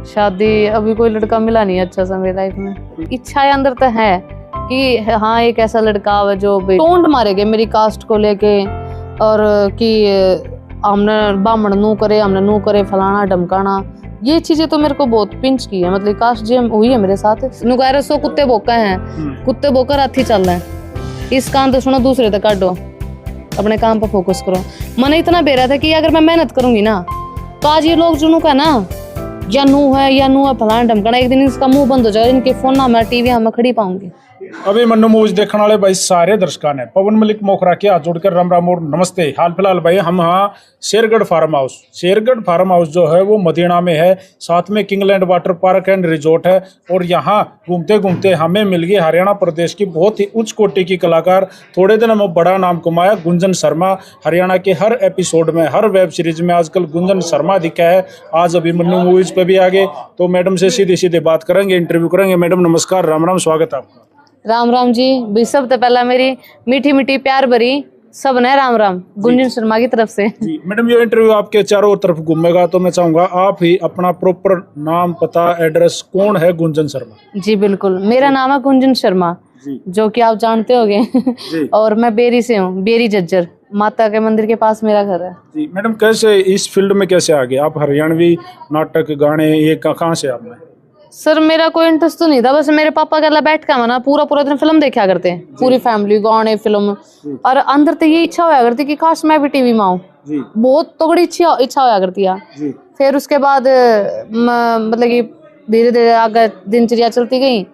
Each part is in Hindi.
शादी अभी कोई लड़का मिला नहीं अच्छा सा मेरी लाइफ में। इच्छाएं अंदर तो है कि हाँ एक ऐसा लड़का हो जो टोंट मारेगा मेरी कास्ट को लेके, और कि हमने बामण नू करे, हमने नू करे, फलाना ढमकाना, ये चीजें तो मेरे को बहुत पिंच की है। मतलब कास्ट जी हुई है मेरे साथ। नुकारे सो कुत्ते भोका हैं, कुत्ते भोकर हाथी चल रहे हैं। इस काम तो सुनो, दूसरे तक काटो, अपने काम पर फोकस करो। मन इतना बेरा था कि अगर मैं मेहनत करूंगी ना तो आज ये लोग जुनू का ना या नू है फलाना ढमकाना, एक दिन इसका मुंह बंद हो जाएगा, इनके फोन ना मैं टीवी में खड़ी पाऊंगी। अभी मन्नू मूवीज देखने वाले भाई सारे दर्शकों ने पवन मलिक मोखरा के हाथ जोड़कर राम राम और नमस्ते। हाल फिलहाल भाई हम हाँ शेरगढ़ फार्म हाउस जो है वो मदीना में है, साथ में किंगलैंड वाटर पार्क एंड रिजोर्ट है। और यहाँ घूमते घूमते हमें मिल गई हरियाणा प्रदेश की बहुत ही उच्च कोटि की कलाकार, थोड़े दिन में बड़ा नाम कमाया, गुंजन शर्मा। हरियाणा के हर एपिसोड में, हर वेब सीरीज में आजकल गुंजन शर्मा दिखा है। आज अभी मन्नू मूवीज पे भी आ गए, तो मैडम से सीधे सीधे बात करेंगे, इंटरव्यू करेंगे। मैडम नमस्कार, राम राम, स्वागत है आपका। राम राम जी भी। सब तो पहला मेरी मीठी मीठी प्यार भरी सब ने राम राम गुंजन शर्मा की तरफ से जी। मैडम ये इंटरव्यू आपके चारों तरफ घूमेगा, तो मैं चाहूंगा आप ही अपना प्रॉपर नाम, पता, एड्रेस, कौन है गुंजन शर्मा? जी बिल्कुल, मेरा नाम है गुंजन शर्मा जी, जो कि आप जानते होंगे। और मैं बेरी से हूँ, बेरी जज्जर माता के मंदिर के पास मेरा घर है। जी। मैडम कैसे इस फील्ड में कैसे आ गए आप? हरियाणवी नाटक, गाने, ये कहाँ से आपने? सर मेरा कोई इंटरेस्ट तो नहीं था, बस मेरे पापा के बैठ के ना पूरा दिन फिल्म देखा करते हैं, पूरी फैमिली, गाने, फिल्म। और अंदर तो ये इच्छा होया करती कि काश मैं भी टीवी में आऊँ, बहुत तगड़ी इच्छा होया करती है। फिर उसके बाद मतलब कि धीरे धीरे आगे दिनचर्या चलती गई,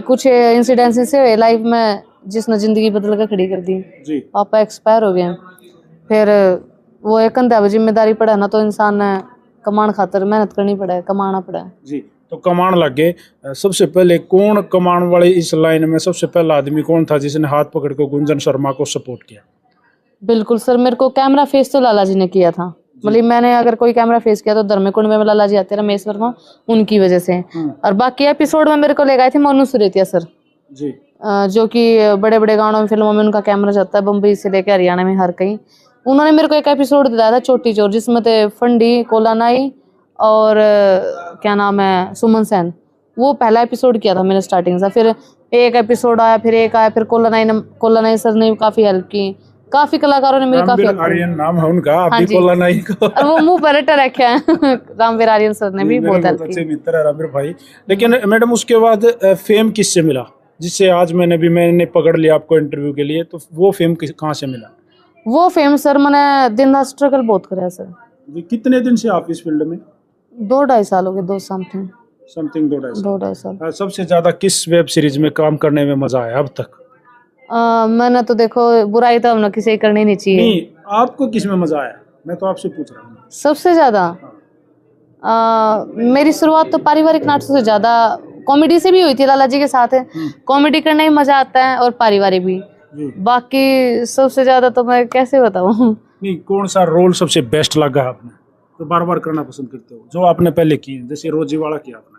कुछ इंसिडेंसेस से लाइफ में जिसने जिंदगी बदल कर खड़ी कर दी। पापा एक्सपायर हो गए, फिर वो एक अंधा जिम्मेदारी पड़ा ना, तो इंसान ने कमाने खातर मेहनत करनी पड़ा, कमाना पड़ा जी। तो कमान लग गए। सबसे पहले कौन कमान वाले इस लाइन में सबसे पहला आदमी कौन था जिसने हाथ पकड़ के गुंजन शर्मा को सपोर्ट किया? बिल्कुल सर, मेरे को कैमरा फेस तो लाला जी ने किया था। मतलब मैंने अगर कोई कैमरा फेस किया तो धर्मकुंड में लाला जी आते, रमेश वर्मा, उनकी वजह से। और बाकी एपिसोड में मेरे को ले गए थे मोनू सुरेतिया सर जी, जो कि बड़े बड़े गानों में, फिल्मों में उनका कैमरा जाता है, बम्बई से लेकर हरियाणा में हर कहीं। उन्होंने मेरे को एक एपिसोड दिलाया था चोटी चोर, जिसमें थे फंडी, कोलानाई और क्या नाम है, सुमन सेन। वो पहला एपिसोड किया था मैंने स्टार्टिंग से। फिर एक एपिसोड आया, फिर एक आया, फिर कोलानाई सर ने काफी हेल्प की, काफी कलाकारों ने मेरी काफी हेल्प की। आर्यन नाम है उनका, हाँ जी, कोलानाई को और वो मुंह पर रखा है। रामवीर आर्यन सर ने भी बहुत हेल्प की। अच्छे मित्र है रामवीर भाई। लेकिन मैडम उसके बाद फेम किससे मिला, जिससे आज मैंने पकड़ लिया आपको इंटरव्यू के लिए? तो वो फेम कहाँ से मिला? वो फेम सर मैंने दिन रात स्ट्रगल बहुत कराया सर। कितने दिन से आप इस फील्ड में? 2-2.5 साल हो गए, 2 समथिंग 2-2.5 साल। सबसे ज्यादा किस वेब सीरीज में काम करने में मजा आया अब तक? मैंने तो देखो, बुराई तो हमने किसी करनी नहीं चाहिए। नहीं, आपको किस में मजा आया, मैं तो आपसे पूछ रहा हूँ। सबसे ज्यादा मेरी शुरुआत तो पारिवारिक नाटकों से ज्यादा कॉमेडी से भी हुई थी, लाला जी के साथ। कॉमेडी करने में मजा आता है और पारिवारिक भी। बाकी सबसे ज्यादा तो मैं कैसे बताऊं? नहीं, कौन सा रोल सबसे बेस्ट लगा आपने, तो बार बार करना पसंद करते हो, जो आपने पहले किए? जैसे रोजी वाला किया आपने।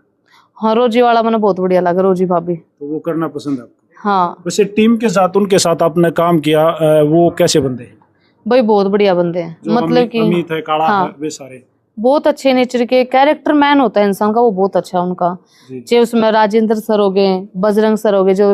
हाँ, रोजी वाला मैंने बहुत बढ़िया लगा, रोजी भाभी, तो वो करना पसंद है आपको? हाँ। वैसे टीम के साथ, उनके साथ आपने काम किया, वो कैसे बंदे हैं भाई? बहुत बढ़िया बंदे हैं, मतलब कि अमित है, काला हाँ, है, वे सारे बहुत अच्छे नेचर के, कैरेक्टर मैन होता है इंसान का, वो बहुत अच्छा है उनका। चाहे उसमें राजेंद्र सर हो गए, बजरंग सर हो गए जो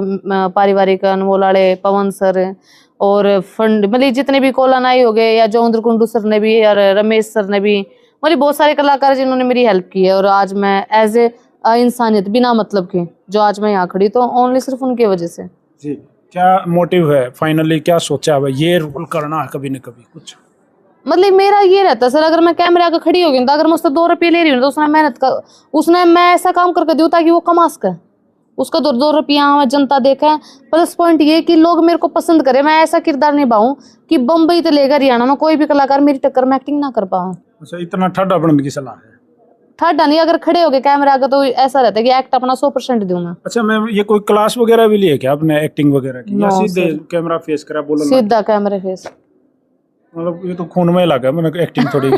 पारिवारिक, अनमोलाड़े, पवन सर, और फंड, मतलब जितने भी कोलानाई हो गए, या जोंद्र कुंडू सर ने भी, और रमेश सर ने भी, मतलब बहुत सारे कलाकार जिन्होंने मेरी हेल्प की है। और आज मैं एज ए इंसानियत, बिना मतलब के, जो आज मैं यहाँ खड़ी, तो ओनली सिर्फ उनकी वजह से जी। क्या मोटिव है फाइनली, क्या सोचा है ये रोल करना है कभी न कभी कुछ? मतलब मेरा ये रहता है सर, अगर मैं कैमरे आकर खड़ी हो गई तो अगर मैं उससे 2 रुपये ले रही हूँ तो उसने मेहनत कर, उसने मैं ऐसा काम करके दूँ ताकि वो कमा सके, उसका 2 रुपया जनता देखे। प्लस पॉइंट ये कि लोग मेरे को पसंद करे, मैं ऐसा किरदार निभाऊं कि बम्बई से लेकर हरियाणा में कोई भी कलाकार मेरी टक्कर में एक्टिंग ना कर पाऊँ। अच्छा, इतना ठंडा बनने की सलाह है? ठंडा नहीं, अगर खड़े हो गए कैमरे आगे तो ऐसा रहता है कि एक्ट अपना 100% दूं मैं। अच्छा मैम, ये कोई क्लास वगैरह भी लिए क्या आपने एक्टिंग वगैरह की, या सीधे कैमरा फेस करा बोला? सीधा कैमरा फेस, मतलब ये तो खून में लगा, मैंने एक्टिंग थोड़ी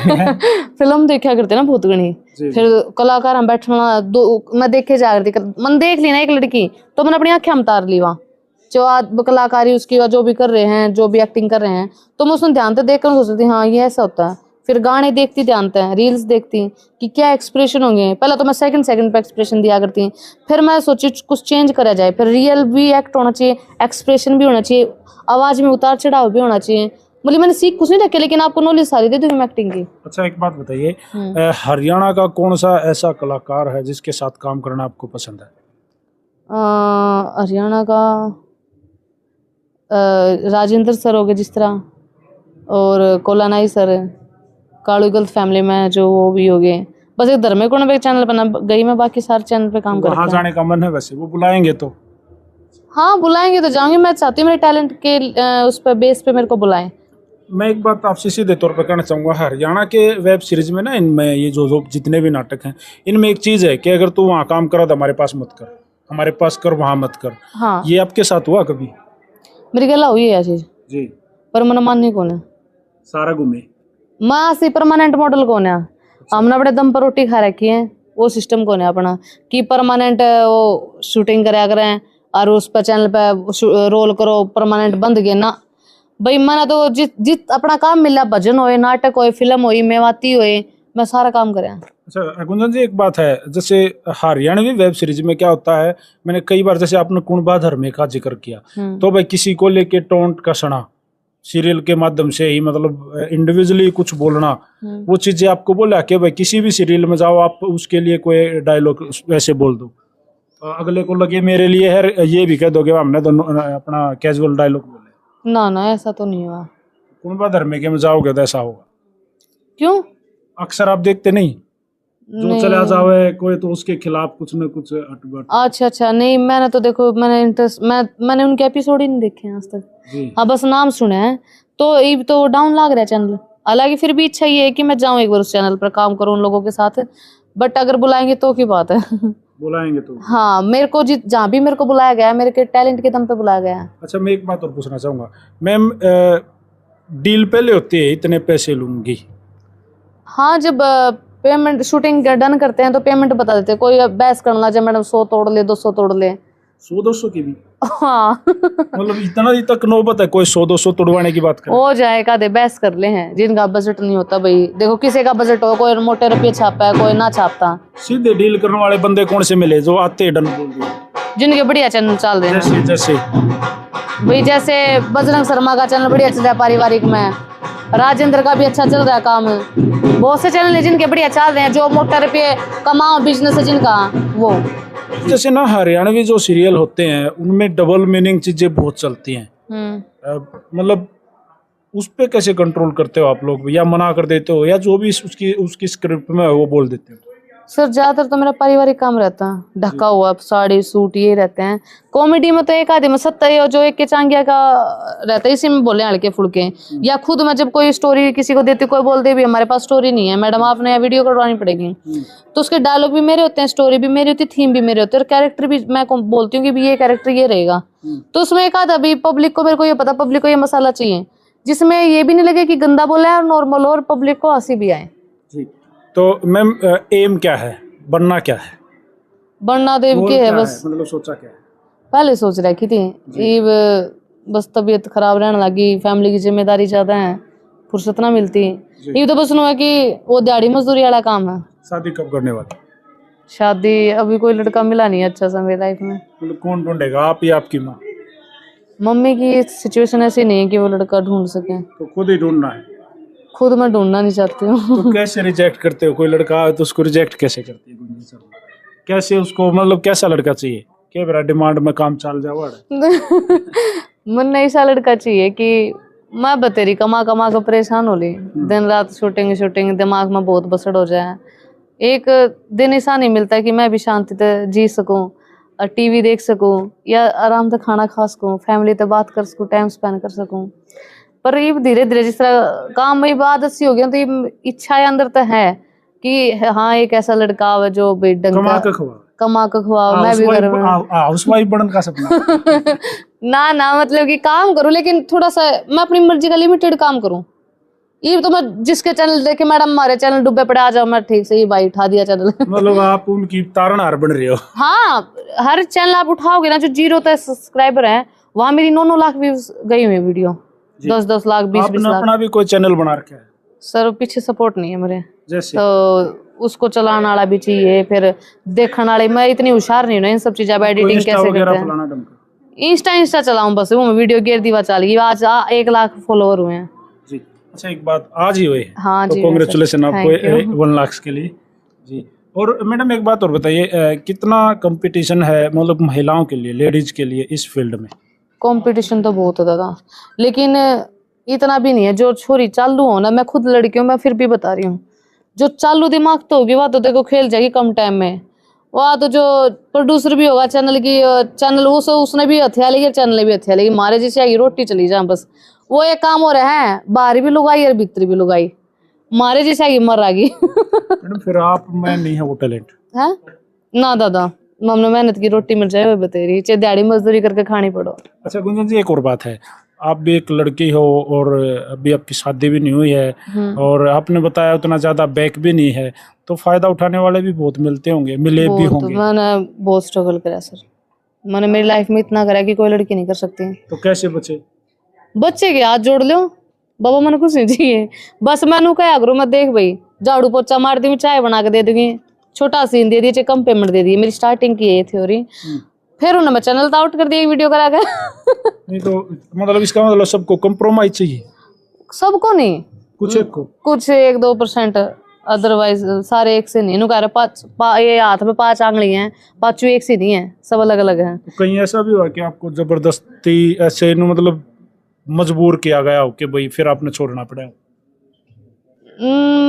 फिल्म देखा करते ना भूत गणी, फिर कलाकार हम बैठना मैं देखे जा करती, मन देख ली ना एक लड़की तो मैंने अपनी आंखें उतार ली, वहाँ जो कलाकारी उसकी जो भी कर रहे हैं, जो भी एक्टिंग कर रहे हैं, तो मैं उसमें ध्यान से देख कर सोचती हाँ ये ऐसा होता है। फिर गाने देखती ध्यानते हैं, रील्स देखती कि क्या एक्सप्रेशन होंगे। पहले तो मैं सेकंड पे एक्सप्रेशन दिया करती, फिर मैं सोची कुछ चेंज करा जाए, फिर रियल भी एक्ट होना चाहिए, एक्सप्रेशन भी होना चाहिए, आवाज में उतार चढ़ाव भी होना चाहिए। बोली मैंने सीख कुछ नहीं रखे, लेकिन आपको नॉलेज सारी दे दूंगी मैं एक्टिंग की। अच्छा एक बात बताइए, हरियाणा का कौन सा ऐसा कलाकार है जिसके साथ काम करना आपको पसंद है? हरियाणा का राजेंद्र सर हो गए जिस तरह, और कोलानाई सर, कालू गलत फैमिली में जो वो भी हो गए। बस एक धर्मे कोण पे चैनल बना गई मैं, बाकी सारे चैनल पे काम करती हूँ। वहाँ जाने का मन है वैसे, वो बुलाएंगे तो? हाँ बुलाएंगे तो जाऊंगी। मैं चाहती हूँ मेरे टैलेंट के उस पर बेस पे मेरे को बुलाएं। मैं एक बात आपसे सीधे तौर पर कहना चाहूँगा, हरियाणा के वेब सीरीज में ना, इनमें ये जो जितने भी नाटक हैं, इनमें एक चीज़ है कि अगर तू वहाँ काम करा तो हमारे पास मत कर, हमारे पास कर, वहाँ मत कर। हाँ ये आपके साथ हुआ कभी? मेरी गला हुई है चीज जी। पर मन माननी कौन है, सारा घूमे माँ से परमानेंट मॉडल कौन है। हमने अपने दम पर रोटी खा रखी है, वो सिस्टम कौन है अपना कि परमानेंट वो शूटिंग करा करें और उस पर चैनल पे रोल करो, परमानेंट बंद गए ना भाई। मैंने तो जित अपना काम मिला, भजन होए, नाटक होए, फिल्म होई, मेवाती होए, मैं सारा काम करें। अच्छा गुंजन जी एक बात है, जैसे हरियाणवी वेब सीरीज में क्या होता है, मैंने कई बार, जैसे आपने कुणबा धर्मे का जिक्र किया, तो भाई किसी को लेके टोंट कसना सीरियल के माध्यम से ही, मतलब इंडिविजुअली कुछ बोलना, वो चीजें आपको बोला कि भाई किसी भी सीरियल में जाओ आप उसके लिए कोई डायलॉग वैसे बोल दो, अगले को लगे मेरे लिए है, ये भी कह दोगे हमने दोनों अपना कैजुअल डायलॉग बोले? ना ना ऐसा तो नहीं हुआ। कुणबा धर्मे के में जाओगे तो ऐसा होगा? क्यों? अक्सर आप देखते नहीं, जो चला जावे कोई तो उसके खिलाफ कुछ न कुछ अटबट। अच्छा नहीं, मैंने तो देखो मैंने इंटरेस्ट मैंने उनके एपिसोड ही नहीं देखे हैं आज तक। हाँ बस नाम सुने हैं, तो ये तो डाउन लग रहा है चैनल। हालांकि फिर भी इच्छा ये है कि मैं जाऊं एक बार उस चैनल पर काम करूं उन लोगों के साथ, बट अगर बुलाएंगे तो की बात है। बुलाएंगे तो? हाँ मेरे को जहाँ भी मेरे को बुलाया गया है, मेरे के टैलेंट के दम पे बुलाया गया है। अच्छा मैं एक बात और पूछना चाहूंगा मैम, डील पहले होती है इतने पैसे लूंगी? हाँ जब पेमेंट शूटिंग डन करते हैं तो पेमेंट बता देते हैं। कोई बहस करना चाहे मैडम 100 तोड़ ले 200 तोड़ ले। 100-200 की भी? हाँ मतलब इतना ही तक नौबत है कोई 100-200 तोड़वाने की बात करे? हो जाए का दे बहस कर ले हैं जिनका बजट नहीं होता भाई। देखो किसी का बजट हो, कोई मोटे रुपये छापा है, कोई ना छापता। सीधे डील करने वाले बंदे कौन से मिले जो आते डन बोल दिए? जिनके बढ़िया चैनल चल रहे हैं, जैसे भाई जैसे बजरंग शर्मा का चैनल बढ़िया चल रहा है पारिवारिक में, राजेंद्र का भी अच्छा चल रहा है काम, बहुत से चैनल है जिनके बढ़िया चल रहे हैं, जो मोटे रुपये कमाओ बिजनेस है जिनका वो। जैसे ना हरियाणवी जो सीरियल होते हैं उनमें डबल मीनिंग चीजें बहुत चलती हैं, मतलब उस पे कैसे कंट्रोल करते हो आप लोग, या मना कर देते हो, या जो भी उसकी स्क्रिप्ट में है वो बोल देते हो? सर ज्यादातर तो मेरा पारिवारिक काम रहता है, ढका हुआ साड़ी सूट ये रहते हैं। कॉमेडी में तो एक आदमी में 70 जो एक के चांगिया का रहता है, इसी में बोले हल्के फुल्के। या खुद मैं जब कोई स्टोरी किसी को देती, कोई बोलते भी हमारे पास स्टोरी नहीं है मैडम, आपने वीडियो करवानी पड़ेगी, तो उसके डायलॉग भी मेरे होते हैं, स्टोरी भी मेरी होती है, थीम भी मेरे होते हैं, और कैरेक्टर भी मैं बोलती हूँ कि ये कैरेक्टर ये रहेगा। तो उसमें एक आधा भी पब्लिक को, मेरे को ये पता पब्लिक को ये मसाला चाहिए जिसमें ये भी नहीं लगे कि गंदा बोला है और नॉर्मल, और पब्लिक को हंसी भी आए। तो मैम एम क्या है, बनना क्या है? बनना देव के है बस, मतलब सोचा क्या है? पहले सोच रखी थी, बस तबीयत खराब रहने लगी, फैमिली की जिम्मेदारी ज्यादा है, फुर्सत ना मिलती। ये तो बस है कि वो दिहाड़ी मजदूरी वाला काम है। शादी कब करने वाली? शादी अभी कोई लड़का मिला नहीं अच्छा सा मेरी लाइफ में। मतलब कौन ढूंढेगा, आप या आपकी माँ? मम्मी की सिचुएशन ऐसी नहीं है कि वो लड़का ढूंढ सके, तो खुद ही ढूंढना है? खुद मैं ढूंढना नहीं चाहती हूँ। तो कैसे रिजेक्ट करते हो, कोई लड़का आए तो उसको रिजेक्ट कैसे करती है? कैसे उसको, मतलब कैसा लड़का चाहिए, क्या मेरा डिमांड में काम चल जाओ? मन ऐसा लड़का चाहिए कि मैं बतेरी कमा कमा कर परेशान हो ली, दिन रात शूटिंग दिमाग में बहुत बसड़ हो जाए। एक दिन ऐसा नहीं मिलता कि मैं भी शांति से जी सकूं, टीवी देख सकूं, या आराम से खाना खा सकूं, फैमिली से बात कर सकूं, टाइम स्पेंड कर सकूं। पर ये धीरे धीरे जिस तरह काम में बात अच्छी हो गई, तो ये इच्छा अंदर तो है कि हाँ एक ऐसा लड़का है जो कमा के खुआ, मैं भी हाउसवाइफ बनने का सपना? ना मतलब कि काम करूं, लेकिन थोड़ा सा मैं अपनी मर्जी का लिमिटेड काम करूं। ये तो मैं जिसके चैनल देखे मैडम हमारे चैनल डूबे पड़े, आ जाओ, मैं ठीक से ही भाई उठा दिया चैनल। मतलब आप उनकी तारनहार बन रहे हो? हाँ हर चैनल आप उठाओगे ना जो 0 तक सब्सक्राइबर है, वहां मेरी 9-9 लाख व्यूज गई हुई वीडियो, 10-10 लाख 20-20 लाख। अपना भी कोई चैनल बना रखा है? सर पीछे सपोर्ट नहीं है मेरे, जैसे तो उसको चलाने वाला भी चाहिए, फिर देखने वाले। मैं इतनी होशियार नहीं हूँ इन सब चीजें, एडिटिंग कैसे करते हैं। इंस्टा चलाऊं बस, वो वीडियो गिर दीवा चली, आज 1 लाख फॉलोवर हुए हैं जी। अच्छा, एक बात आज ही हुए, हाँ तो जी, कॉन्ग्रेचुलेशन आपको Thank you। 1 लाख के लिए जी। और मैडम एक बात और बताइए, कितना कंपटीशन है मतलब महिलाओं के लिए, लेडीज के लिए इस फील्ड में? कंपटीशन तो बहुत है दादा, लेकिन इतना भी नहीं है। जो छोरी चालू हो ना, मैं खुद लड़की हूँ, मैं फिर भी बता रही हूँ, जो चालू दिमाग तो होगी वह तो देखो खेल जाएगी कम टाइम में। वह तो जो प्रोड्यूसर भी होगा चैनल की, चैनल उसने भी हथिया लेगी, चैनल भी हथिया लेगी, मारे जैसे आएगी रोटी चली जाए बस। वो एक काम हो रहा है, बाहर भी लुगाई और भीतर भी लुगाई, मारे जैसे आएगी मर आएगी। मैडम फिर आप में नहीं है वो टैलेंट है ना दादा, हमने मेहनत की रोटी मिल जाए वो बता रही, चाहे दिहाड़ी मजदूरी करके खानी पड़ो। अच्छा गुंजन जी, एक और बात है, आप भी एक लड़की हो और अभी आपकी शादी भी नहीं हुई है, और आपने बताया उतना ज्यादा बैक भी नहीं है, तो फायदा उठाने वाले भी बहुत मिलते होंगे, मिले भी बहुत, होंगे। मैंने बहुत स्ट्रगल करा सर, मैंने मेरी लाइफ में इतना करा कि कोई लड़की नहीं कर सकती। तो कैसे बचे? बच्चे के हाथ जोड़ लो बाबा, मैंने कुछ नहीं चाहिए, बस मैंने क्या करूँ, मैं देख भाई झाड़ू पोछा मार दूंगी, चाय बना के दे दूंगी, छोटा सीन दे दिए, कम पेमेंट दे दी, मेरी स्टार्टिंग की ये थ्योरी। फिर उन्होंने चैनल तो आउट कर दिया वीडियो करा कर। नहीं तो मतलब इसका मतलब सबको कंप्रोमाइज चाहिए? सबको नहीं, कुछ एक को, कुछ 1-2%, अदरवाइज सारे एक से नहीं। नु कह रहे ये हाथ में 5 आंगली हैं, पांचों एक से नहीं है, सब अलग अलग हैं। तो कहीं ऐसा भी हुआ कि आपको जबरदस्ती ऐसे मतलब मजबूर किया गया हो कि भाई फिर आपने छोड़ना पड़ा?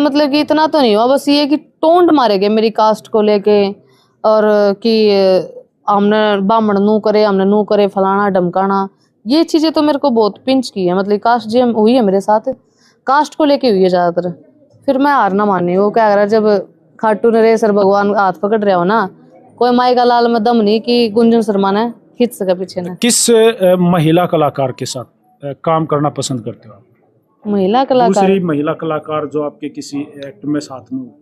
मतलब कि इतना तो नहीं हुआ, बस ये कि टोंट मारे गए मेरी कास्ट को लेके, और कि हमने बामण नू करे, हमने नू करे, फलाना ढमकाना, ये चीजें तो मेरे को बहुत पिंच की है। मतलब कास्ट जेम हुई है मेरे साथ, कास्ट को लेके हुई है ज्यादातर। फिर मैं हार ना मानी, वो क्या करा, जब खाटू ने सर भगवान हाथ पकड़ रहे हो ना, कोई माई का लाल में दम नहीं कि गुंजन शर्मा ने खींच सका पीछे ने। किस महिला कलाकार के साथ काम करना पसंद करते हो आप? महिला कलाकार, दूसरी महिला कलाकार जो आपके किसी एक्ट में साथ में हो?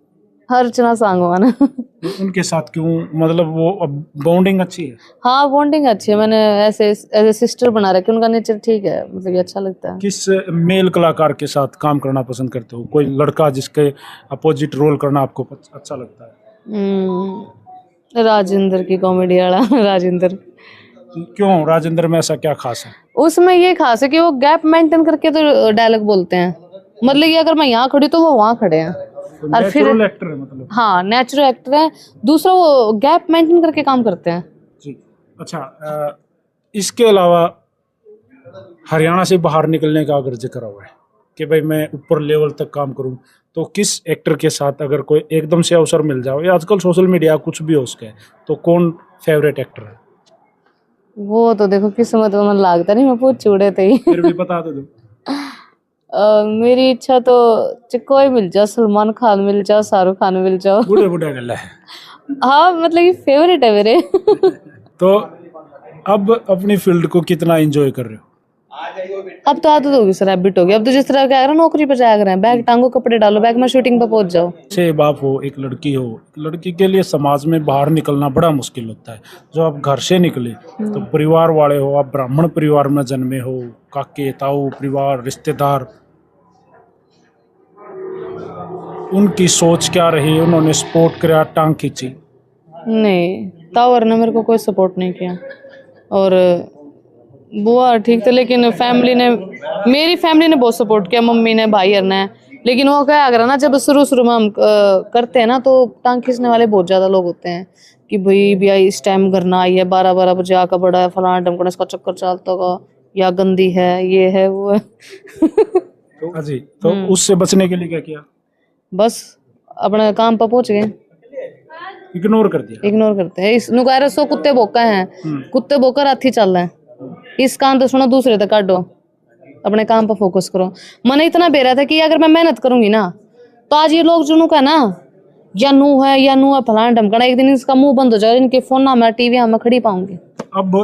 अर्चना सांगवान। उनके साथ क्यों, मतलब वो बॉन्डिंग अच्छी है? हाँ बॉन्डिंग अच्छी है, मैंने ऐसे एज ए सिस्टर बना रखी, उनका नेचर ठीक है, मतलब ये अच्छा लगता है। किस मेल कलाकार के साथ काम करना पसंद करते हो? कोई लड़का जिसके अपोजिट रोल करना आपको अच्छा लगता है? राजेंद्र की कॉमेडी वाला। राजेंद्र, क्यों राजेंद्र में ऐसा क्या खास है? उसमें ये खास है कि वो गैप मेंटेन करके तो डायलॉग बोलते हैं, मतलब कि अगर मैं यहाँ खड़ी तो वो वहाँ खड़े हैं। तो और फिर नेचुरल एक्टर है मतलब? हाँ नेचुरल एक्टर है, दूसरा वो गैप मेंटेन करके काम करते हैं जी। अच्छा, इसके अलावा हरियाणा से बाहर निकलने का अगर जिक्र हुआ है कि भाई मैं ऊपर लेवल तक काम करूं, तो किस एक्टर के साथ अगर कोई एकदम से अवसर मिल जाओ, या आजकल सोशल मीडिया कुछ भी हो उसके, तो कौन फेवरेट एक्टर है? वो तो देखो किस्मत में मन लागता नहीं, मैं पूछ चूड़े थे ही। फिर भी बता दो। मेरी इच्छा तो कोई मिल जाओ, सलमान खान मिल जाओ, शाहरुख खान मिल जाओ। बूढ़े बूढ़े गल्ला है। हाँ मतलब कि फेवरेट है मेरे। तो अब अपनी फील्ड को कितना एंजॉय कर रहे हो? अब तो आदत होगी सर, हैबिट होगी। अब तो जिस तरह क्या नौकरी पे जाया करें, बैग टांगो, कपड़े डालो, बैग में शूटिंग पे पहुंच जाओ। छह बाप हो, एक लड़की हो, लड़की के लिए समाज में बाहर निकलना बड़ा मुश्किल होता है। जो आप घर से निकले तो परिवार वाले हो, आप ब्राह्मण परिवार में जन्मे हो, काके ताऊ परिवार रिश्तेदार, उनकी सोच क्या रही? उन्होंने सपोर्ट किया, टांग खींची? नहीं, तावर ने मेरे को कोई सपोर्ट नहीं किया, और बुआ ठीक थे, लेकिन फैमिली ने, मेरी फैमिली ने बहुत सपोर्ट किया, मम्मी ने, भाई ने। लेकिन वो क्या अगर ना, जब शुरू में हम करते हैं ना, तो टांग खींचने वाले बहुत ज्यादा लोग होते हैं कि भाई भैया इस टाइम घर ना आई है, 12 बजे आकर बड़ा है, फलाना ढमकना, इसका चक्कर चलता होगा, या गंदी है, ये है वो है। जी, तो उससे बचने के लिए क्या किया? बस अपने काम पर पहुंच गए, इग्नोर कर दिया? इग्नोर करते हैं। इस नुकारे सो कुत्ते भोका हैं, कुत्ते भोकर हाथी चल रहे हैं, इस काम तो सुनो दूसरे तक काटो, अपने काम पर फोकस करो। मन इतना बेरा था कि अगर मैं मेहनत करूंगी ना, तो आज ये लोग जो का ना, या नू है फलाना ढमकना, एक दिन इसका मुंह बंद हो जाएगा, इनके फोन ना मैं टीवी में खड़ी पाऊंगी। अब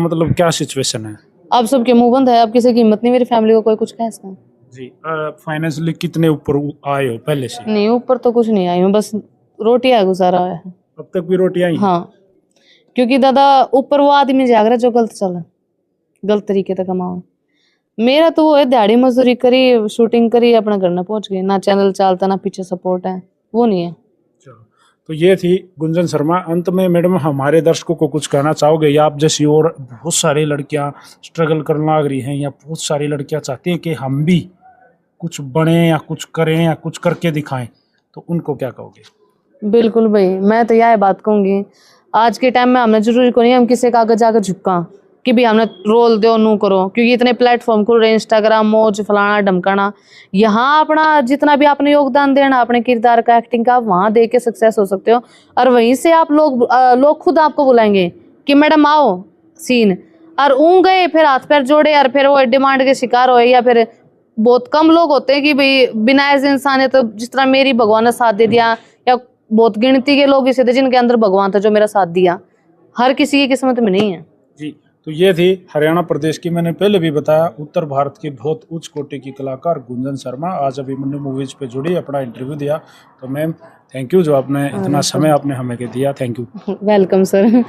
मतलब क्या सिचुएशन है? अब सबके मुंह बंद है, अब किसी की हिम्मत नहीं मेरी फैमिली को कोई कुछ कह सकता। जी, फाइनेंशियली कितने ऊपर आए हो पहले से? नहीं, ऊपर तो कुछ नहीं आई हूँ, बस रोटियां गुजारा है। अब तक भी रोटियां ही? हाँ, क्योंकि दादा ऊपर वो आदमी जाग रहा है जो गलत चला, गलत तरीके से कमाओ। मेरा तो वो है, दिहाड़ी मजदूरी करी, शूटिंग करी, अपना घर ना पहुंच गए, ना चैनल चलता, ना पीछे सपोर्ट है, वो नहीं है। चलो, तो ये थी गुंजन शर्मा। अंत में मैडम हमारे दर्शकों को कुछ कहना चाहोगे, या आप जैसी और बहुत सारी लड़कियां स्ट्रगल करने लग रही हैं, या बहुत सारी लड़कियां चाहती हैं कि हम भी कुछ बने या कुछ करें या कुछ करके दिखाएं, तो उनको क्या कहोगे? बिल्कुल भाई, मैं तो यह बात कहूंगी, आज के टाइम में हमने जरूरी को नहीं हम किसी के आगे जाकर झुका कि भी हमने रोल दो नू करो, क्योंकि इतने प्लेटफॉर्म खुल रहे, इंस्टाग्राम, मौज, फलाना ढमकाना। यहाँ अपना जितना भी आपने योगदान देना अपने किरदार का, एक्टिंग का, वहां दे के सक्सेस हो सकते हो, और वहीं से आप लोग खुद आपको बुलाएंगे कि मैडम आओ सीन, और ऊँ गए फिर हाथ पैर जोड़े और फिर वो डिमांड के शिकार हुए। या फिर बहुत कम लोग होते हैं कि भाई बिना ऐसे इंसान है, तो जिस तरह मेरी भगवान ने साथ दे दिया, या बहुत गिनती के लोग ऐसे थे जिनके अंदर भगवान था जो मेरा साथ दिया, हर किसी की किस्मत में नहीं है जी। तो ये थी हरियाणा प्रदेश की, मैंने पहले भी बताया, उत्तर भारत की बहुत उच्च कोटि की कलाकार गुंजन शर्मा आज अभिमन्यु मूवीज पे जुड़ी, अपना इंटरव्यू दिया। तो मैम थैंक यू, जो आपने इतना समय आपने हमें दिया, थैंक यू। Welcome sir.